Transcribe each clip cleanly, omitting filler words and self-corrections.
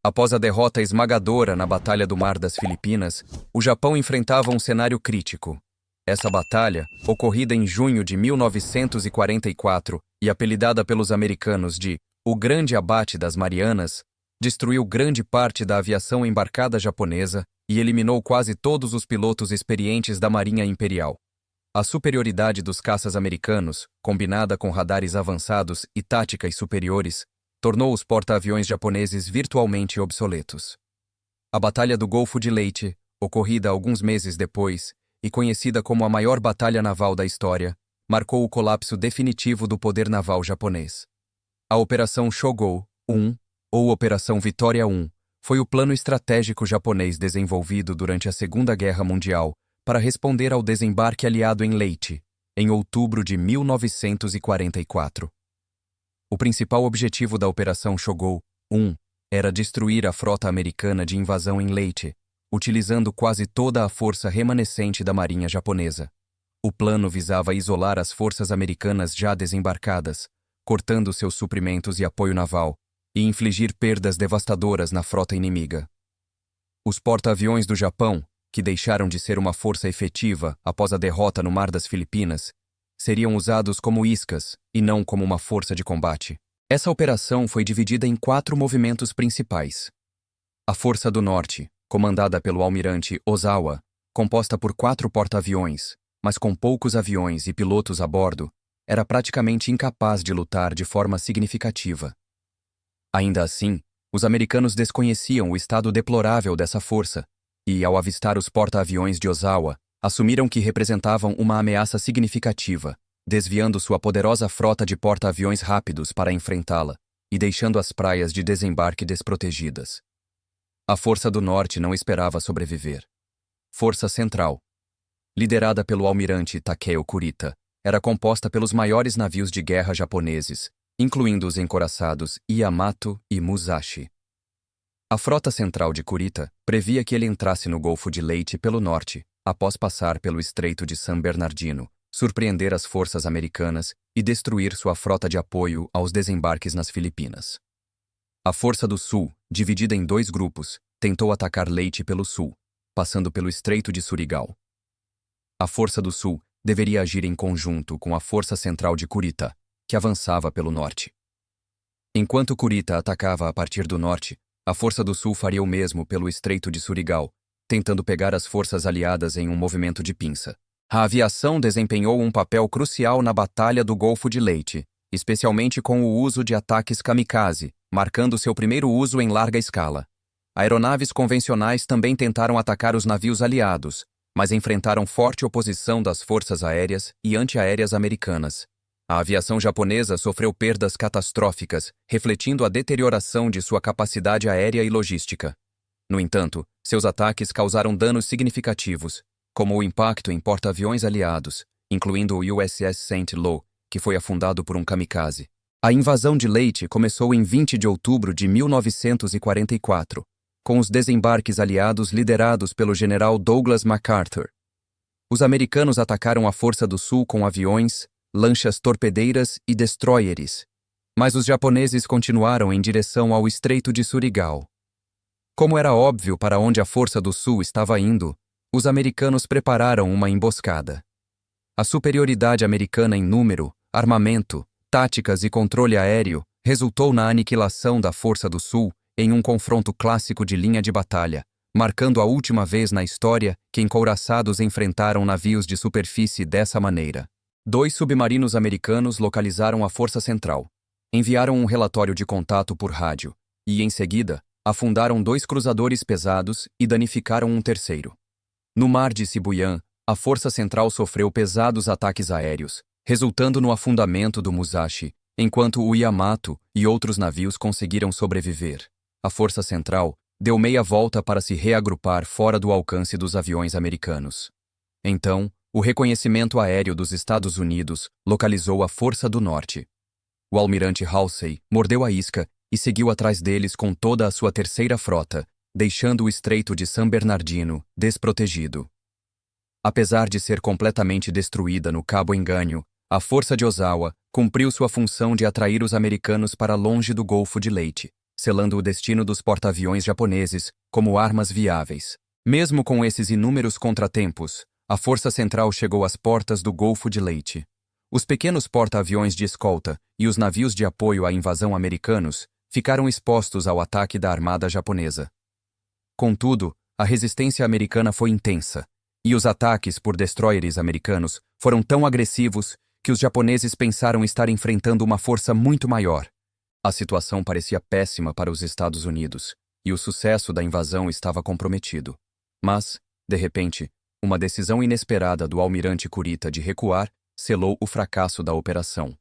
Após a derrota esmagadora na Batalha do Mar das Filipinas, o Japão enfrentava um cenário crítico. Essa batalha, ocorrida em junho de 1944 e apelidada pelos americanos de O Grande Abate das Marianas, destruiu grande parte da aviação embarcada japonesa e eliminou quase todos os pilotos experientes da Marinha Imperial. A superioridade dos caças americanos, combinada com radares avançados e táticas superiores, tornou os porta-aviões japoneses virtualmente obsoletos. A Batalha do Golfo de Leyte, ocorrida alguns meses depois, e conhecida como a maior batalha naval da história, marcou o colapso definitivo do poder naval japonês. A Operação Shogou I, ou Operação Vitória I, foi o plano estratégico japonês desenvolvido durante a Segunda Guerra Mundial para responder ao desembarque aliado em Leyte, em outubro de 1944. O principal objetivo da Operação Shogou I era destruir a frota americana de invasão em Leyte, utilizando quase toda a força remanescente da Marinha japonesa. O plano visava isolar as forças americanas já desembarcadas, cortando seus suprimentos e apoio naval, e infligir perdas devastadoras na frota inimiga. Os porta-aviões do Japão, que deixaram de ser uma força efetiva após a derrota no Mar das Filipinas, seriam usados como iscas e não como uma força de combate. Essa operação foi dividida em 4 movimentos principais. A Força do Norte, comandada pelo almirante Ozawa, composta por 4 porta-aviões, mas com poucos aviões e pilotos a bordo, era praticamente incapaz de lutar de forma significativa. Ainda assim, os americanos desconheciam o estado deplorável dessa força e, ao avistar os porta-aviões de Ozawa, assumiram que representavam uma ameaça significativa, desviando sua poderosa frota de porta-aviões rápidos para enfrentá-la e deixando as praias de desembarque desprotegidas. A Força do Norte não esperava sobreviver. Força Central, liderada pelo almirante Takeo Kurita, era composta pelos maiores navios de guerra japoneses, incluindo os encoraçados Yamato e Musashi. A Frota Central de Kurita previa que ele entrasse no Golfo de Leyte pelo norte, após passar pelo Estreito de San Bernardino, surpreender as forças americanas e destruir sua frota de apoio aos desembarques nas Filipinas. A Força do Sul, dividida em 2 grupos, tentou atacar Leyte pelo sul, passando pelo Estreito de Surigao. A Força do Sul deveria agir em conjunto com a Força Central de Kurita, que avançava pelo norte. Enquanto Kurita atacava a partir do norte, a Força do Sul faria o mesmo pelo Estreito de Surigao, tentando pegar as forças aliadas em um movimento de pinça. A aviação desempenhou um papel crucial na Batalha do Golfo de Leyte, especialmente com o uso de ataques kamikaze, marcando seu primeiro uso em larga escala. Aeronaves convencionais também tentaram atacar os navios aliados, mas enfrentaram forte oposição das forças aéreas e antiaéreas americanas. A aviação japonesa sofreu perdas catastróficas, refletindo a deterioração de sua capacidade aérea e logística. No entanto, seus ataques causaram danos significativos, como o impacto em porta-aviões aliados, incluindo o USS St. Louis, que foi afundado por um kamikaze. A invasão de Leyte começou em 20 de outubro de 1944, com os desembarques aliados liderados pelo general Douglas MacArthur. Os americanos atacaram a Força do Sul com aviões, lanchas torpedeiras e destroyers, mas os japoneses continuaram em direção ao Estreito de Surigao. Como era óbvio para onde a Força do Sul estava indo, os americanos prepararam uma emboscada. A superioridade americana em número, armamento, táticas e controle aéreo resultou na aniquilação da Força do Sul em um confronto clássico de linha de batalha, marcando a última vez na história que encouraçados enfrentaram navios de superfície dessa maneira. 2 submarinos americanos localizaram a Força Central, enviaram um relatório de contato por rádio e, em seguida, afundaram 2 cruzadores pesados e danificaram um terceiro. No Mar de Sibuyan, a Força Central sofreu pesados ataques aéreos, resultando no afundamento do Musashi, enquanto o Yamato e outros navios conseguiram sobreviver. A Força Central deu meia volta para se reagrupar fora do alcance dos aviões americanos. Então, o reconhecimento aéreo dos Estados Unidos localizou a Força do Norte. O almirante Halsey mordeu a isca e seguiu atrás deles com toda a sua terceira frota, deixando o Estreito de San Bernardino desprotegido. Apesar de ser completamente destruída no Cabo Engano, a Força de Ozawa cumpriu sua função de atrair os americanos para longe do Golfo de Leyte, selando o destino dos porta-aviões japoneses como armas viáveis. Mesmo com esses inúmeros contratempos, a Força Central chegou às portas do Golfo de Leyte. Os pequenos porta-aviões de escolta e os navios de apoio à invasão americanos ficaram expostos ao ataque da armada japonesa. Contudo, a resistência americana foi intensa, e os ataques por destroyers americanos foram tão agressivos que os japoneses pensaram estar enfrentando uma força muito maior. A situação parecia péssima para os Estados Unidos, e o sucesso da invasão estava comprometido. Mas, de repente, uma decisão inesperada do almirante Kurita de recuar selou o fracasso da operação.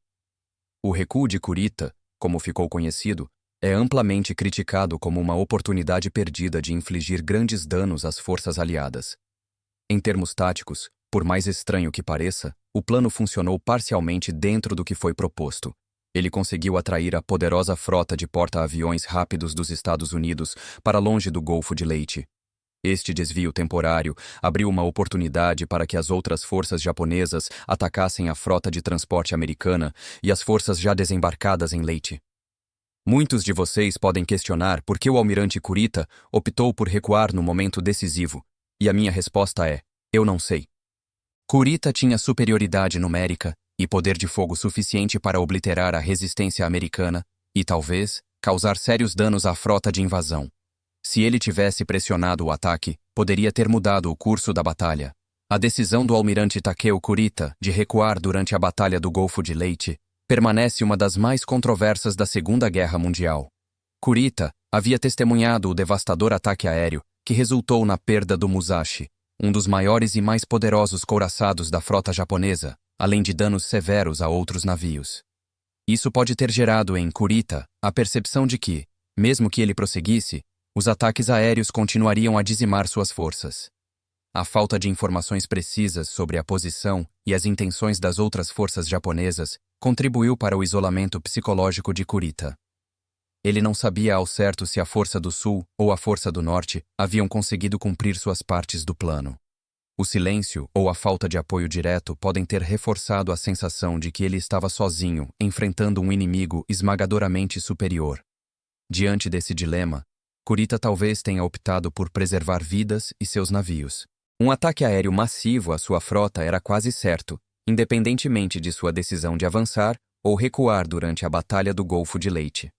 O recuo de Kurita, como ficou conhecido, é amplamente criticado como uma oportunidade perdida de infligir grandes danos às forças aliadas. Em termos táticos, por mais estranho que pareça, o plano funcionou parcialmente dentro do que foi proposto. Ele conseguiu atrair a poderosa frota de porta-aviões rápidos dos Estados Unidos para longe do Golfo de Leyte. Este desvio temporário abriu uma oportunidade para que as outras forças japonesas atacassem a frota de transporte americana e as forças já desembarcadas em Leyte. Muitos de vocês podem questionar por que o almirante Kurita optou por recuar no momento decisivo, e a minha resposta é: eu não sei. Kurita tinha superioridade numérica e poder de fogo suficiente para obliterar a resistência americana e, talvez, causar sérios danos à frota de invasão. Se ele tivesse pressionado o ataque, poderia ter mudado o curso da batalha. A decisão do almirante Takeo Kurita de recuar durante a Batalha do Golfo de Leyte permanece uma das mais controversas da Segunda Guerra Mundial. Kurita havia testemunhado o devastador ataque aéreo que resultou na perda do Musashi, um dos maiores e mais poderosos couraçados da frota japonesa, além de danos severos a outros navios. Isso pode ter gerado em Kurita a percepção de que, mesmo que ele prosseguisse, os ataques aéreos continuariam a dizimar suas forças. A falta de informações precisas sobre a posição e as intenções das outras forças japonesas contribuiu para o isolamento psicológico de Kurita. Ele não sabia ao certo se a Força do Sul ou a Força do Norte haviam conseguido cumprir suas partes do plano. O silêncio ou a falta de apoio direto podem ter reforçado a sensação de que ele estava sozinho, enfrentando um inimigo esmagadoramente superior. Diante desse dilema, Kurita talvez tenha optado por preservar vidas e seus navios. Um ataque aéreo massivo à sua frota era quase certo, independentemente de sua decisão de avançar ou recuar durante a Batalha do Golfo de Leyte.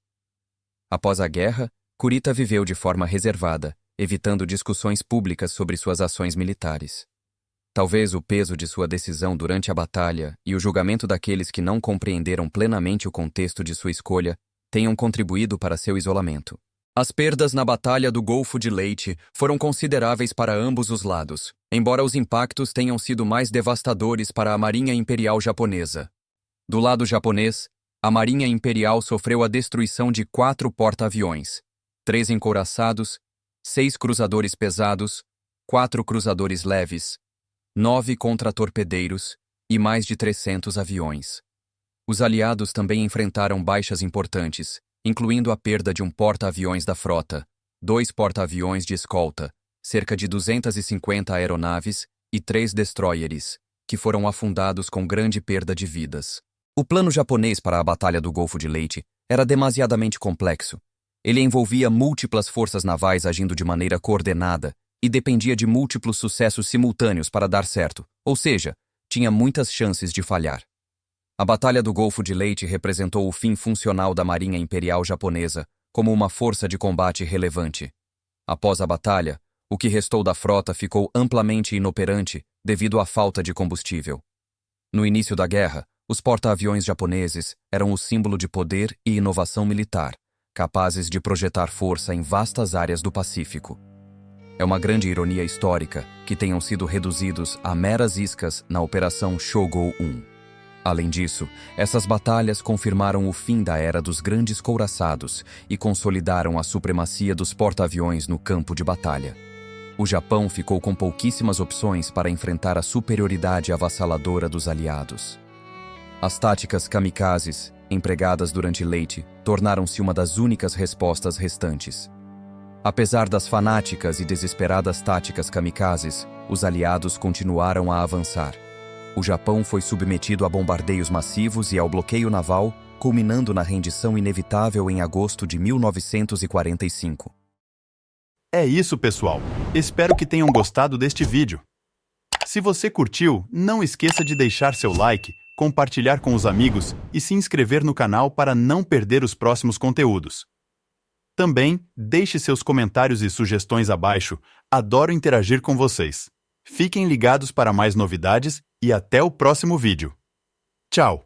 Após a guerra, Kurita viveu de forma reservada, evitando discussões públicas sobre suas ações militares. Talvez o peso de sua decisão durante a batalha e o julgamento daqueles que não compreenderam plenamente o contexto de sua escolha tenham contribuído para seu isolamento. As perdas na Batalha do Golfo de Leyte foram consideráveis para ambos os lados, embora os impactos tenham sido mais devastadores para a Marinha Imperial Japonesa. Do lado japonês, a Marinha Imperial sofreu a destruição de 4 porta-aviões, 3 encouraçados, 6 cruzadores pesados, 4 cruzadores leves, 9 contra-torpedeiros e mais de 300 aviões. Os aliados também enfrentaram baixas importantes, incluindo a perda de um porta-aviões da frota, 2 porta-aviões de escolta, cerca de 250 aeronaves e 3 destroyers, que foram afundados com grande perda de vidas. O plano japonês para a Batalha do Golfo de Leyte era demasiadamente complexo. Ele envolvia múltiplas forças navais agindo de maneira coordenada e dependia de múltiplos sucessos simultâneos para dar certo, ou seja, tinha muitas chances de falhar. A Batalha do Golfo de Leyte representou o fim funcional da Marinha Imperial Japonesa como uma força de combate relevante. Após a batalha, o que restou da frota ficou amplamente inoperante devido à falta de combustível. No início da guerra, os porta-aviões japoneses eram o símbolo de poder e inovação militar, capazes de projetar força em vastas áreas do Pacífico. É uma grande ironia histórica que tenham sido reduzidos a meras iscas na Operação Shogo I. Além disso, essas batalhas confirmaram o fim da era dos grandes couraçados e consolidaram a supremacia dos porta-aviões no campo de batalha. O Japão ficou com pouquíssimas opções para enfrentar a superioridade avassaladora dos aliados. As táticas kamikazes, empregadas durante Leyte, tornaram-se uma das únicas respostas restantes. Apesar das fanáticas e desesperadas táticas kamikazes, os aliados continuaram a avançar. O Japão foi submetido a bombardeios massivos e ao bloqueio naval, culminando na rendição inevitável em agosto de 1945. É isso, pessoal. Espero que tenham gostado deste vídeo. Se você curtiu, não esqueça de deixar seu like, compartilhar com os amigos e se inscrever no canal para não perder os próximos conteúdos. Também, deixe seus comentários e sugestões abaixo. Adoro interagir com vocês. Fiquem ligados para mais novidades e até o próximo vídeo. Tchau!